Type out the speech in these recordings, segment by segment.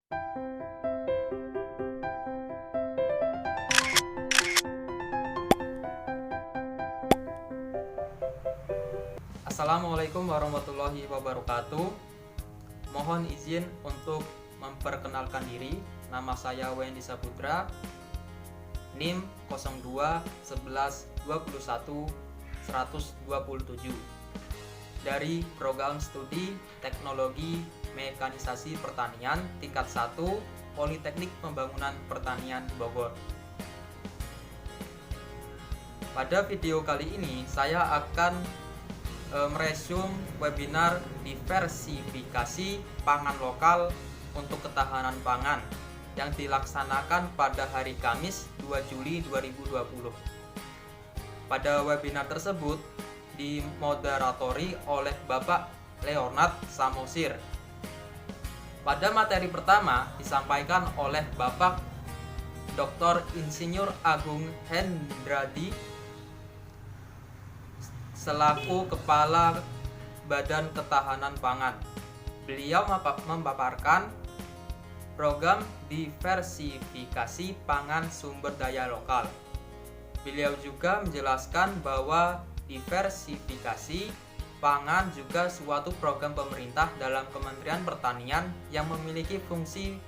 Assalamualaikum warahmatullahi wabarakatuh. Mohon izin untuk memperkenalkan diri. Nama saya Wendy Saputra, NIM 02 11 21 127 dari Program Studi Teknologi Mekanisasi Pertanian tingkat 1 Politeknik Pembangunan Pertanian Bogor. Pada video kali ini saya akan meresum webinar diversifikasi pangan lokal untuk ketahanan pangan yang dilaksanakan pada hari Kamis 2 Juli 2020. Pada webinar tersebut dimoderatori oleh Bapak Leonard Samosir. Pada materi pertama disampaikan oleh Bapak Dr. Insinyur Agung Hendradi selaku Kepala Badan Ketahanan Pangan. Beliau memaparkan program diversifikasi pangan sumber daya lokal. Beliau juga menjelaskan bahwa diversifikasi pangan juga suatu program pemerintah dalam Kementerian Pertanian yang memiliki fungsi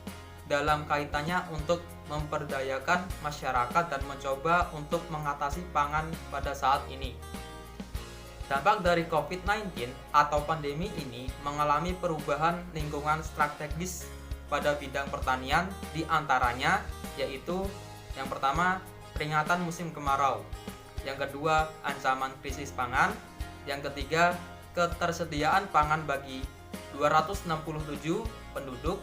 dalam kaitannya untuk memperdayakan masyarakat dan mencoba untuk mengatasi pangan pada saat ini. Dampak dari COVID-19 atau pandemi ini mengalami perubahan lingkungan strategis pada bidang pertanian, di antaranya yaitu yang pertama peringatan musim kemarau, yang kedua ancaman krisis pangan, yang ketiga ketersediaan pangan bagi 267 penduduk,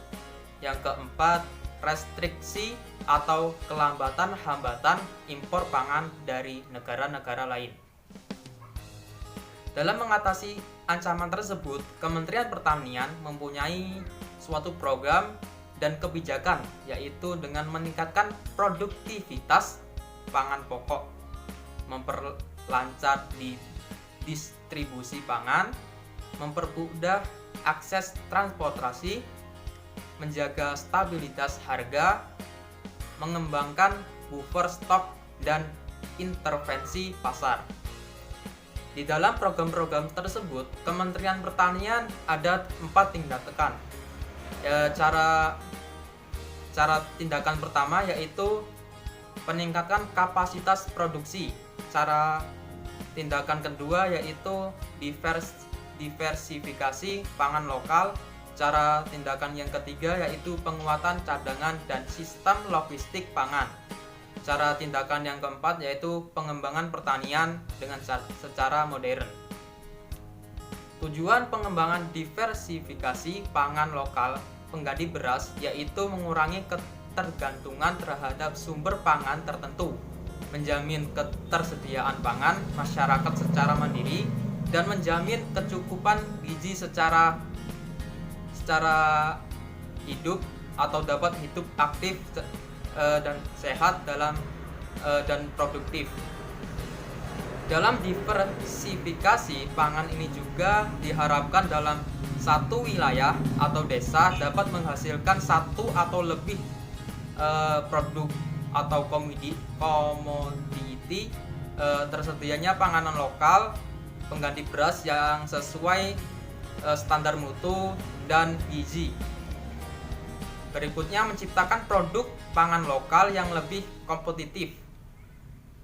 yang keempat restriksi atau kelambatan hambatan impor pangan dari negara-negara lain. Dalam mengatasi ancaman tersebut, Kementerian Pertanian mempunyai suatu program dan kebijakan, yaitu dengan meningkatkan produktivitas pangan pokok, memperlancar di distribusi pangan, mempermudah akses transportasi, menjaga stabilitas harga, mengembangkan buffer stok, dan intervensi pasar. Di dalam program-program tersebut, Kementerian Pertanian ada 4 tindakan. Cara tindakan pertama yaitu peningkatan kapasitas produksi. Cara tindakan kedua yaitu diversifikasi pangan lokal. Cara tindakan yang ketiga yaitu penguatan cadangan dan sistem logistik pangan. Cara tindakan yang keempat yaitu pengembangan pertanian dengan secara modern. Tujuan pengembangan diversifikasi pangan lokal pengganti beras yaitu mengurangi ketergantungan terhadap sumber pangan tertentu, menjamin ketersediaan pangan masyarakat secara mandiri, dan menjamin kecukupan gizi secara hidup atau dapat hidup aktif dan sehat dan produktif. Dalam diversifikasi pangan ini juga diharapkan dalam satu wilayah atau desa dapat menghasilkan satu atau lebih produk atau komoditi tersedianya panganan lokal pengganti beras yang sesuai standar mutu dan gizi. Berikutnya, menciptakan produk pangan lokal yang lebih kompetitif.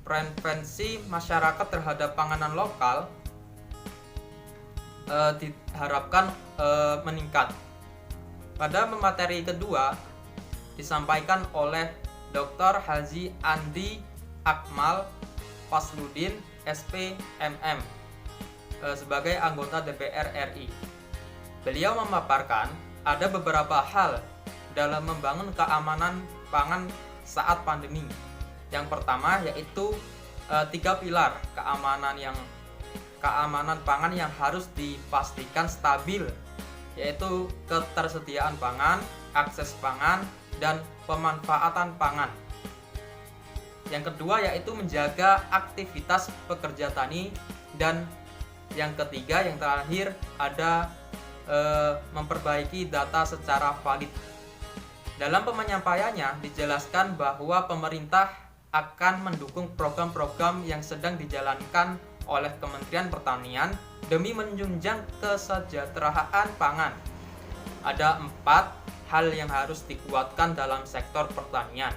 Preferensi masyarakat terhadap panganan lokal diharapkan meningkat. Pada materi kedua disampaikan oleh Dr. Haji Andi Akmal Fasludin SPMM sebagai anggota DPR RI. Beliau memaparkan ada beberapa hal dalam membangun keamanan pangan saat pandemi. Yang pertama yaitu 3 pilar keamanan pangan yang harus dipastikan stabil, yaitu ketersediaan pangan, akses pangan, dan pemanfaatan pangan. Yang kedua yaitu menjaga aktivitas pekerja tani, dan yang ketiga yang terakhir ada memperbaiki data secara valid. Dalam penyampaiannya dijelaskan bahwa pemerintah akan mendukung program-program yang sedang dijalankan oleh Kementerian Pertanian demi menunjang kesejahteraan pangan. Ada 4 hal yang harus dikuatkan dalam sektor pertanian,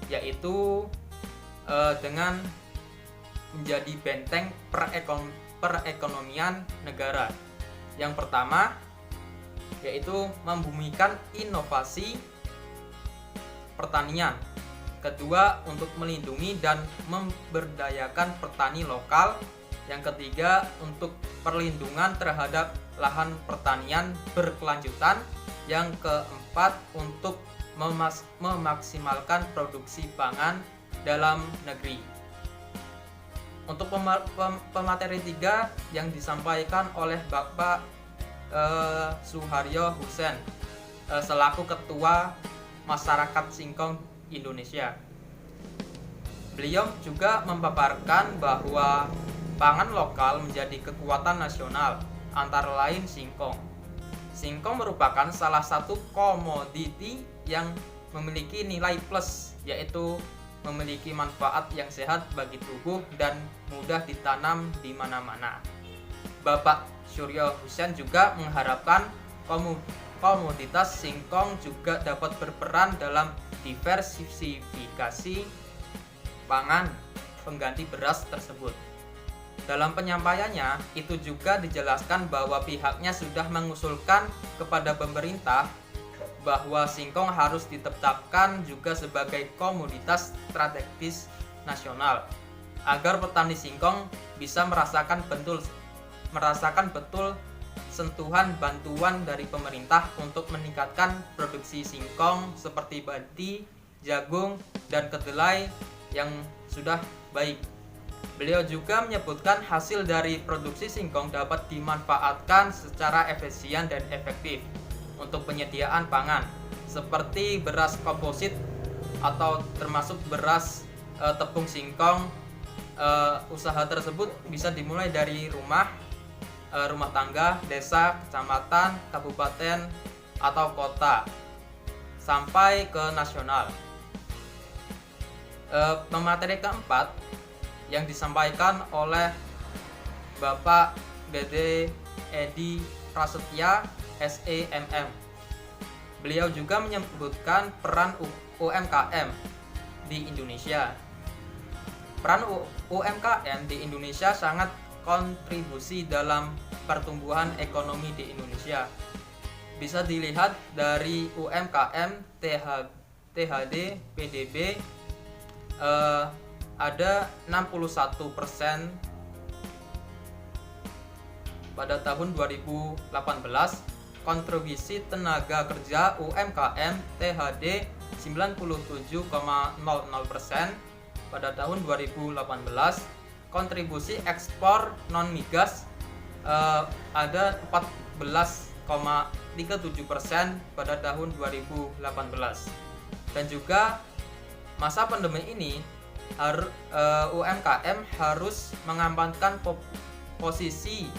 yaitu dengan menjadi benteng perekonomian negara. Yang pertama yaitu membumikan inovasi pertanian. Kedua, untuk melindungi dan memberdayakan petani lokal. Yang ketiga, untuk perlindungan terhadap lahan pertanian berkelanjutan. Yang keempat, untuk memaksimalkan produksi pangan dalam negeri. Untuk pemateri 3 yang disampaikan oleh Bapak Suharyo Husen selaku Ketua Masyarakat Singkong Indonesia. Beliau juga memaparkan bahwa pangan lokal menjadi kekuatan nasional, antara lain singkong. Singkong merupakan salah satu komoditi yang memiliki nilai plus, yaitu memiliki manfaat yang sehat bagi tubuh dan mudah ditanam di mana-mana. Bapak Suryo Husen juga mengharapkan komoditas singkong juga dapat berperan dalam diversifikasi pangan pengganti beras tersebut. Dalam penyampaiannya, itu juga dijelaskan bahwa pihaknya sudah mengusulkan kepada pemerintah bahwa singkong harus ditetapkan juga sebagai komoditas strategis nasional agar petani singkong bisa merasakan betul sentuhan bantuan dari pemerintah untuk meningkatkan produksi singkong seperti padi, jagung, dan kedelai yang sudah baik. Beliau juga menyebutkan hasil dari produksi singkong dapat dimanfaatkan secara efisien dan efektif untuk penyediaan pangan seperti beras komposit atau termasuk beras tepung singkong. Usaha tersebut bisa dimulai dari rumah tangga, desa, kecamatan, kabupaten, atau kota sampai ke nasional. Pemateri keempat yang disampaikan oleh Bapak Dede Edi Prasetya SEMM. Beliau juga menyebutkan peran UMKM di Indonesia. Peran UMKM di Indonesia sangat kontribusi dalam pertumbuhan ekonomi di Indonesia. Bisa dilihat dari UMKM THD PDB ada 61% pada tahun 2018. Kontribusi tenaga kerja UMKM THD 97,00% pada tahun 2018. Kontribusi ekspor non migas ada 14,37% pada tahun 2018. Dan juga masa pandemi ini UMKM harus mengamankan posisi,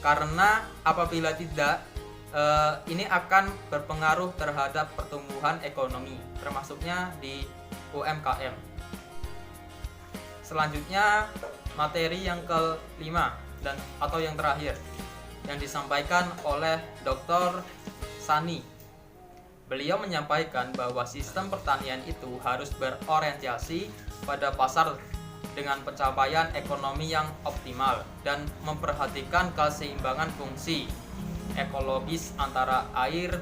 karena apabila tidak ini akan berpengaruh terhadap pertumbuhan ekonomi, termasuknya di UMKM. Selanjutnya materi yang kelima atau yang terakhir yang disampaikan oleh Dr. Sani. Beliau menyampaikan bahwa sistem pertanian itu harus berorientasi pada pasar dengan pencapaian ekonomi yang optimal dan memperhatikan keseimbangan fungsi ekologis antara air,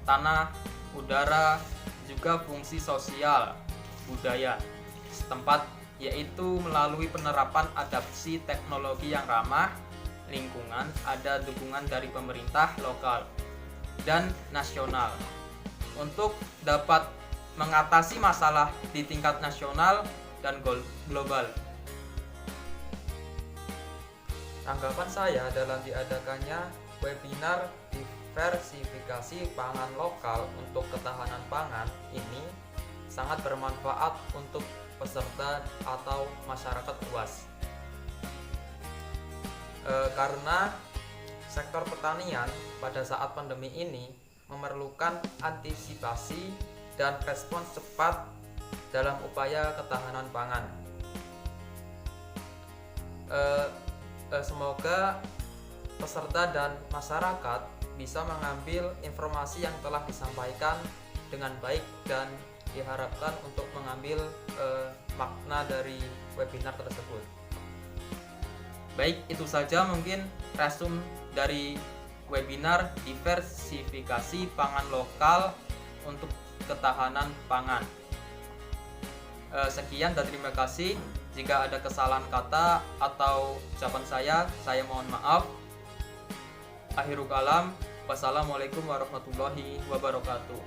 tanah, udara, juga fungsi sosial budaya setempat, yaitu melalui penerapan adaptasi teknologi yang ramah lingkungan. Ada dukungan dari pemerintah lokal dan nasional untuk dapat mengatasi masalah di tingkat nasional dan global. Tanggapan saya dalam diadakannya webinar diversifikasi pangan lokal untuk ketahanan pangan ini sangat bermanfaat untuk peserta atau masyarakat luas. Karena sektor pertanian pada saat pandemi ini memerlukan antisipasi dan respons cepat dalam upaya ketahanan pangan. Semoga peserta dan masyarakat bisa mengambil informasi yang telah disampaikan dengan baik dan diharapkan untuk mengambil makna dari webinar tersebut. Baik, itu saja mungkin resume dari webinar diversifikasi pangan lokal untuk ketahanan pangan. Sekian dan terima kasih. Jika ada kesalahan kata atau ucapan saya mohon maaf. Akhirul kalam, wassalamualaikum warahmatullahi wabarakatuh.